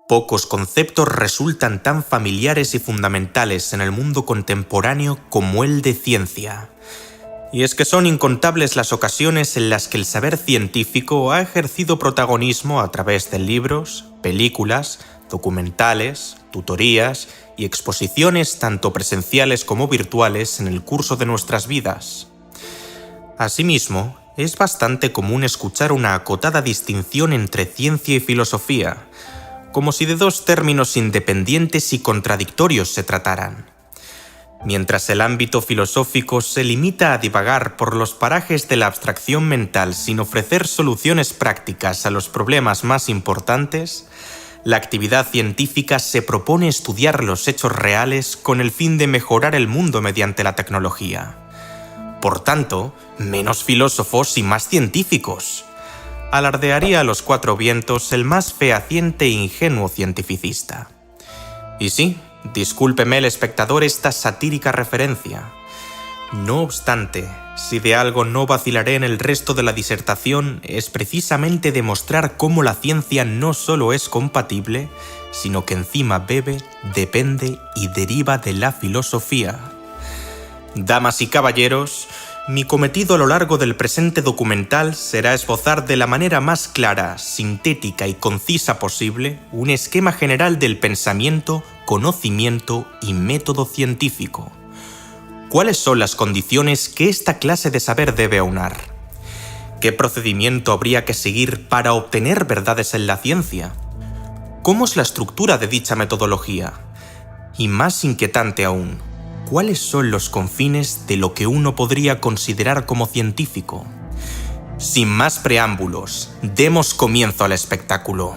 Pocos conceptos resultan tan familiares y fundamentales en el mundo contemporáneo como el de ciencia. Y es que son incontables las ocasiones en las que el saber científico ha ejercido protagonismo a través de libros, películas, documentales, tutorías y exposiciones tanto presenciales como virtuales en el curso de nuestras vidas. Asimismo, es bastante común escuchar una acotada distinción entre ciencia y filosofía, como si de dos términos independientes y contradictorios se trataran. Mientras el ámbito filosófico se limita a divagar por los parajes de la abstracción mental sin ofrecer soluciones prácticas a los problemas más importantes, la actividad científica se propone estudiar los hechos reales con el fin de mejorar el mundo mediante la tecnología. Por tanto, menos filósofos y más científicos. Alardearía a los cuatro vientos el más fehaciente e ingenuo cientificista. Y sí, discúlpeme el espectador esta satírica referencia. No obstante, si de algo no vacilaré en el resto de la disertación, es precisamente demostrar cómo la ciencia no solo es compatible, sino que encima bebe, depende y deriva de la filosofía. Damas y caballeros, mi cometido a lo largo del presente documental será esbozar de la manera más clara, sintética y concisa posible un esquema general del pensamiento, conocimiento y método científico. ¿Cuáles son las condiciones que esta clase de saber debe aunar? ¿Qué procedimiento habría que seguir para obtener verdades en la ciencia? ¿Cómo es la estructura de dicha metodología? Y más inquietante aún, ¿cuáles son los confines de lo que uno podría considerar como científico? Sin más preámbulos, demos comienzo al espectáculo.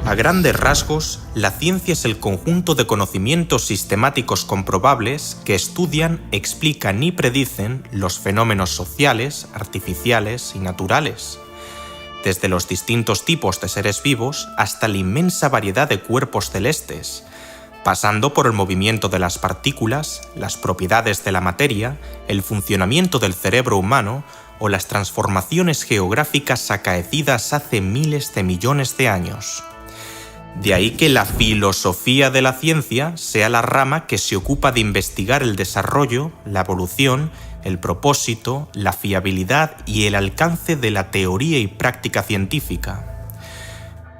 A grandes rasgos, la ciencia es el conjunto de conocimientos sistemáticos comprobables que estudian, explican y predicen los fenómenos sociales, artificiales y naturales, desde los distintos tipos de seres vivos hasta la inmensa variedad de cuerpos celestes, pasando por el movimiento de las partículas, las propiedades de la materia, el funcionamiento del cerebro humano o las transformaciones geográficas acaecidas hace miles de millones de años. De ahí que la filosofía de la ciencia sea la rama que se ocupa de investigar el desarrollo, la evolución, el propósito, la fiabilidad y el alcance de la teoría y práctica científica.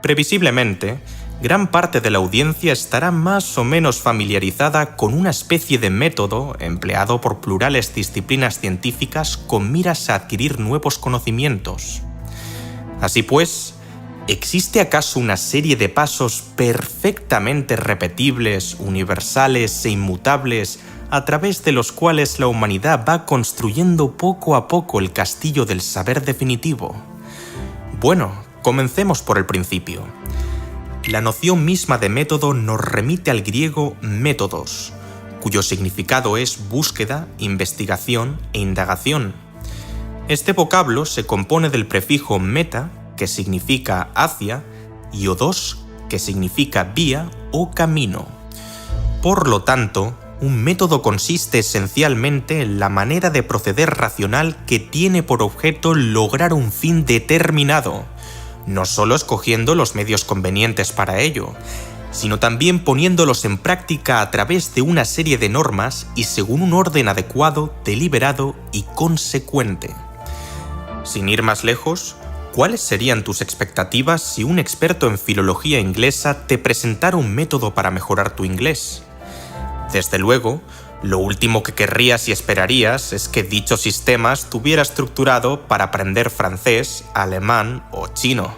Previsiblemente, gran parte de la audiencia estará más o menos familiarizada con una especie de método empleado por plurales disciplinas científicas con miras a adquirir nuevos conocimientos. Así pues, ¿existe acaso una serie de pasos perfectamente repetibles, universales e inmutables a través de los cuales la humanidad va construyendo poco a poco el castillo del saber definitivo? Bueno, comencemos por el principio. La noción misma de método nos remite al griego métodos, cuyo significado es búsqueda, investigación e indagación. Este vocablo se compone del prefijo meta, que significa hacia, y odos, que significa vía o camino. Por lo tanto, un método consiste esencialmente en la manera de proceder racional que tiene por objeto lograr un fin determinado, no solo escogiendo los medios convenientes para ello, sino también poniéndolos en práctica a través de una serie de normas y según un orden adecuado, deliberado y consecuente. Sin ir más lejos, ¿cuáles serían tus expectativas si un experto en filología inglesa te presentara un método para mejorar tu inglés? Desde luego, lo último que querrías y esperarías es que dicho sistema estuviera estructurado para aprender francés, alemán o chino.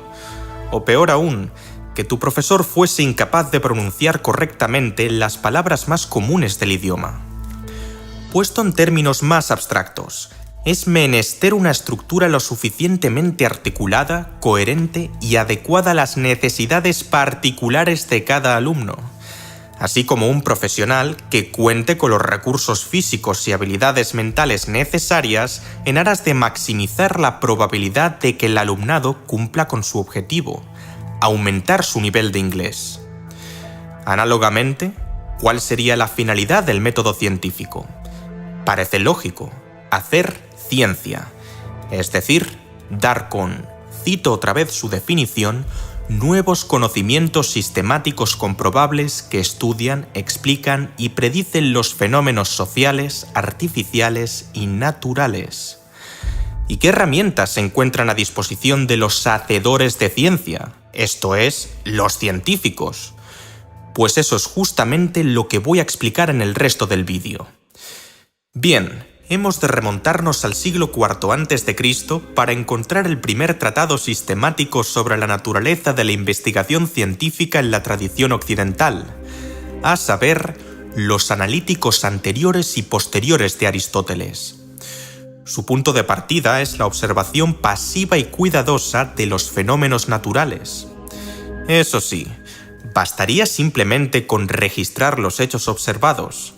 O peor aún, que tu profesor fuese incapaz de pronunciar correctamente las palabras más comunes del idioma. Puesto en términos más abstractos, es menester una estructura lo suficientemente articulada, coherente y adecuada a las necesidades particulares de cada alumno, así como un profesional que cuente con los recursos físicos y habilidades mentales necesarias en aras de maximizar la probabilidad de que el alumnado cumpla con su objetivo, aumentar su nivel de inglés. Análogamente, ¿cuál sería la finalidad del método científico? Parece lógico, hacer ciencia, es decir, dar con cito otra vez su definición, nuevos conocimientos sistemáticos comprobables que estudian, explican y predicen los fenómenos sociales, artificiales y naturales. ¿Y qué herramientas se encuentran a disposición de los hacedores de ciencia? Esto es, los científicos. Pues eso es justamente lo que voy a explicar en el resto del vídeo. Bien, hemos de remontarnos al siglo IV a.C. para encontrar el primer tratado sistemático sobre la naturaleza de la investigación científica en la tradición occidental, a saber, los analíticos anteriores y posteriores de Aristóteles. Su punto de partida es la observación pasiva y cuidadosa de los fenómenos naturales. Eso sí, ¿bastaría simplemente con registrar los hechos observados?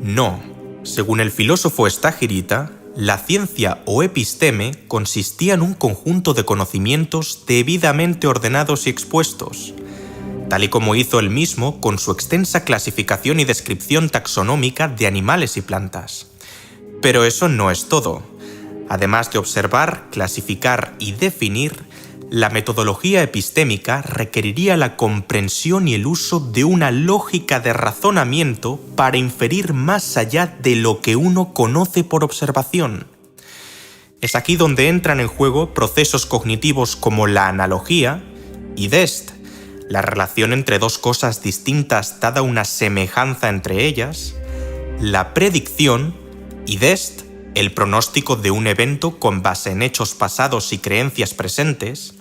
No. Según el filósofo estagirita, la ciencia o episteme consistía en un conjunto de conocimientos debidamente ordenados y expuestos, tal y como hizo él mismo con su extensa clasificación y descripción taxonómica de animales y plantas. Pero eso no es todo. Además de observar, clasificar y definir, la metodología epistémica requeriría la comprensión y el uso de una lógica de razonamiento para inferir más allá de lo que uno conoce por observación. Es aquí donde entran en juego procesos cognitivos como la analogía y idest, la relación entre dos cosas distintas dada una semejanza entre ellas, la predicción, idest, el pronóstico de un evento con base en hechos pasados y creencias presentes,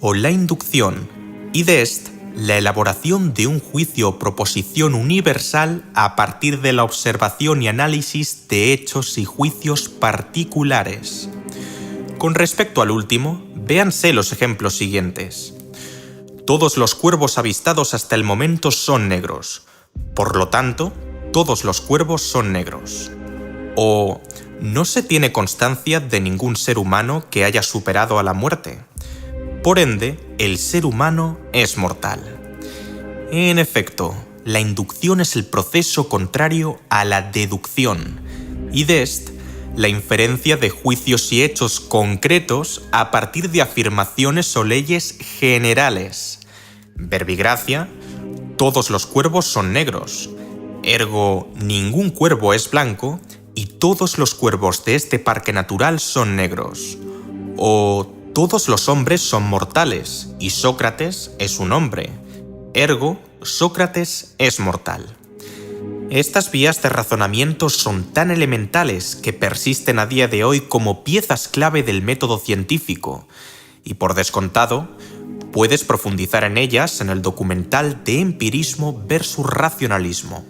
o la inducción, idest, la elaboración de un juicio o proposición universal a partir de la observación y análisis de hechos y juicios particulares. Con respecto al último, véanse los ejemplos siguientes. Todos los cuervos avistados hasta el momento son negros. Por lo tanto, todos los cuervos son negros. O no se tiene constancia de ningún ser humano que haya superado a la muerte. Por ende, el ser humano es mortal. En efecto, la inducción es el proceso contrario a la deducción. Idest, la inferencia de juicios y hechos concretos a partir de afirmaciones o leyes generales. Verbigracia, todos los cuervos son negros. Ergo, ningún cuervo es blanco y todos los cuervos de este parque natural son negros. O todos los hombres son mortales y Sócrates es un hombre. Ergo, Sócrates es mortal. Estas vías de razonamiento son tan elementales que persisten a día de hoy como piezas clave del método científico, y por descontado, puedes profundizar en ellas en el documental de Empirismo versus Racionalismo.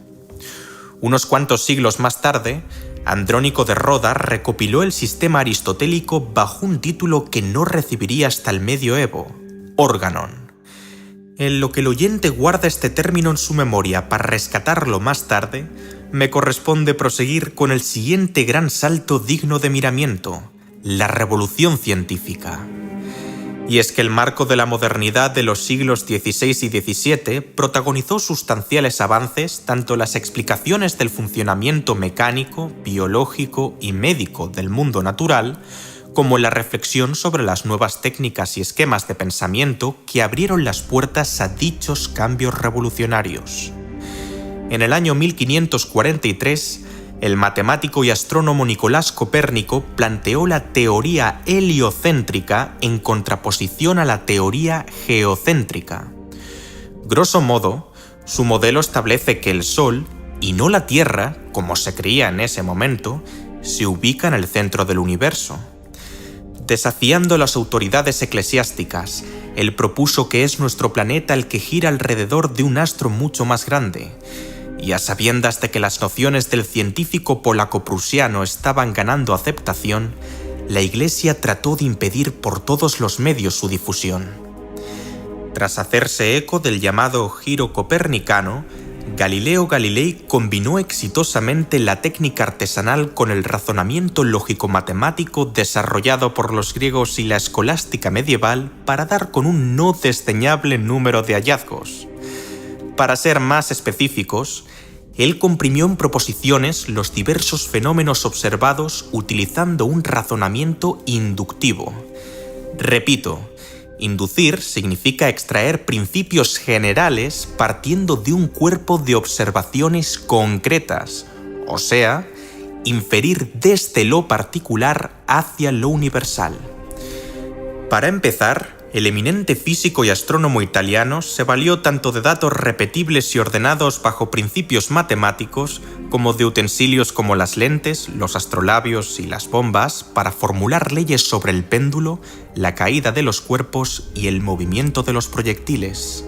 Unos cuantos siglos más tarde, Andrónico de Roda recopiló el sistema aristotélico bajo un título que no recibiría hasta el medioevo, Organon. En lo que el oyente guarda este término en su memoria para rescatarlo más tarde, me corresponde proseguir con el siguiente gran salto digno de miramiento, la revolución científica. Y es que el marco de la modernidad de los siglos XVI y XVII protagonizó sustanciales avances tanto en las explicaciones del funcionamiento mecánico, biológico y médico del mundo natural, como en la reflexión sobre las nuevas técnicas y esquemas de pensamiento que abrieron las puertas a dichos cambios revolucionarios. En el año 1543, el matemático y astrónomo Nicolás Copérnico planteó la teoría heliocéntrica en contraposición a la teoría geocéntrica. Grosso modo, su modelo establece que el Sol, y no la Tierra, como se creía en ese momento, se ubica en el centro del universo. Desafiando las autoridades eclesiásticas, él propuso que es nuestro planeta el que gira alrededor de un astro mucho más grande, y a sabiendas de que las nociones del científico polaco-prusiano estaban ganando aceptación, la Iglesia trató de impedir por todos los medios su difusión. Tras hacerse eco del llamado giro copernicano, Galileo Galilei combinó exitosamente la técnica artesanal con el razonamiento lógico-matemático desarrollado por los griegos y la escolástica medieval para dar con un no desdeñable número de hallazgos. Para ser más específicos, él comprimió en proposiciones los diversos fenómenos observados utilizando un razonamiento inductivo. Repito, inducir significa extraer principios generales partiendo de un cuerpo de observaciones concretas, o sea, inferir desde lo particular hacia lo universal. Para empezar, el eminente físico y astrónomo italiano se valió tanto de datos repetibles y ordenados bajo principios matemáticos como de utensilios como las lentes, los astrolabios y las bombas para formular leyes sobre el péndulo, la caída de los cuerpos y el movimiento de los proyectiles.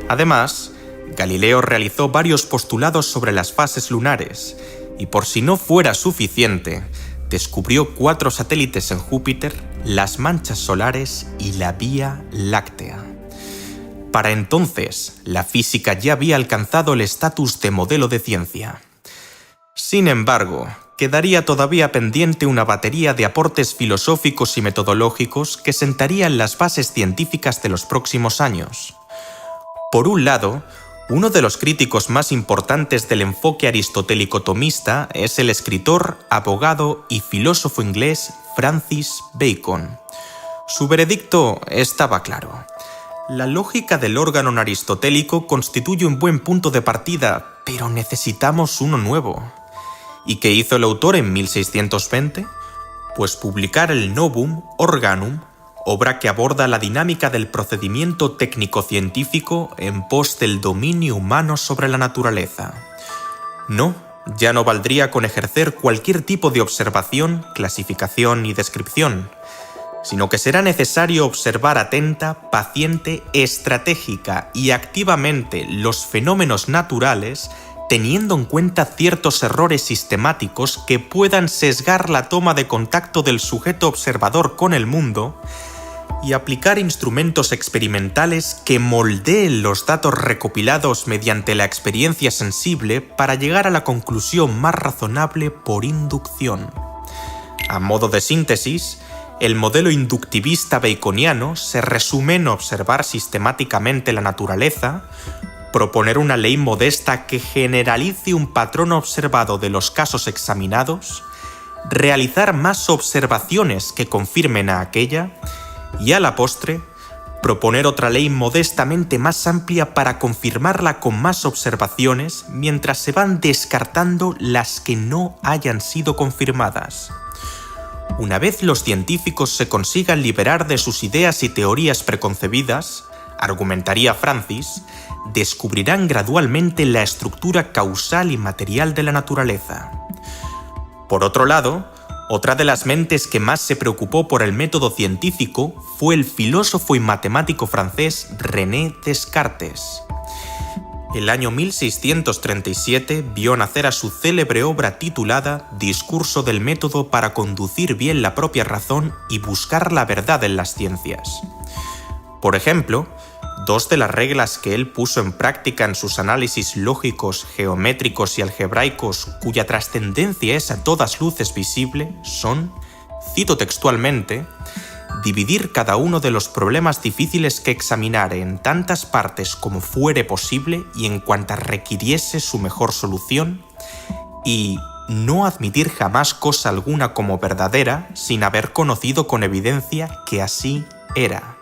Además, Galileo realizó varios postulados sobre las fases lunares y, por si no fuera suficiente, descubrió 4 satélites en Júpiter, las manchas solares y la Vía Láctea. Para entonces, la física ya había alcanzado el estatus de modelo de ciencia. Sin embargo, quedaría todavía pendiente una batería de aportes filosóficos y metodológicos que sentarían las bases científicas de los próximos años. Por un lado, uno de los críticos más importantes del enfoque aristotélico tomista es el escritor, abogado y filósofo inglés Francis Bacon. Su veredicto estaba claro. La lógica del órgano aristotélico constituye un buen punto de partida, pero necesitamos uno nuevo. ¿Y qué hizo el autor en 1620? Pues publicar el Novum Organum, obra que aborda la dinámica del procedimiento técnico-científico en pos del dominio humano sobre la naturaleza. No, ya no valdría con ejercer cualquier tipo de observación, clasificación y descripción, sino que será necesario observar atenta, paciente, estratégica y activamente los fenómenos naturales, teniendo en cuenta ciertos errores sistemáticos que puedan sesgar la toma de contacto del sujeto observador con el mundo, y aplicar instrumentos experimentales que moldeen los datos recopilados mediante la experiencia sensible para llegar a la conclusión más razonable por inducción. A modo de síntesis, el modelo inductivista baconiano se resume en observar sistemáticamente la naturaleza, proponer una ley modesta que generalice un patrón observado de los casos examinados, realizar más observaciones que confirmen a aquella, y a la postre, proponer otra ley modestamente más amplia para confirmarla con más observaciones mientras se van descartando las que no hayan sido confirmadas. Una vez los científicos se consigan liberar de sus ideas y teorías preconcebidas, argumentaría Francis, descubrirán gradualmente la estructura causal y material de la naturaleza. Por otro lado, otra de las mentes que más se preocupó por el método científico fue el filósofo y matemático francés René Descartes. El año 1637 vio nacer a su célebre obra titulada Discurso del método para conducir bien la propia razón y buscar la verdad en las ciencias. Por ejemplo, 2 de las reglas que él puso en práctica en sus análisis lógicos, geométricos y algebraicos, cuya trascendencia es a todas luces visible, son, cito textualmente, dividir cada uno de los problemas difíciles que examinar en tantas partes como fuere posible y en cuantas requiriese su mejor solución, y no admitir jamás cosa alguna como verdadera sin haber conocido con evidencia que así era.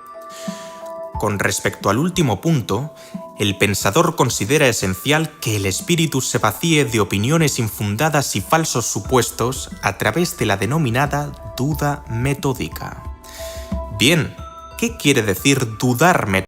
Con respecto al último punto, el pensador considera esencial que el espíritu se vacíe de opiniones infundadas y falsos supuestos a través de la denominada duda metódica. Bien, ¿qué quiere decir dudar metódicamente?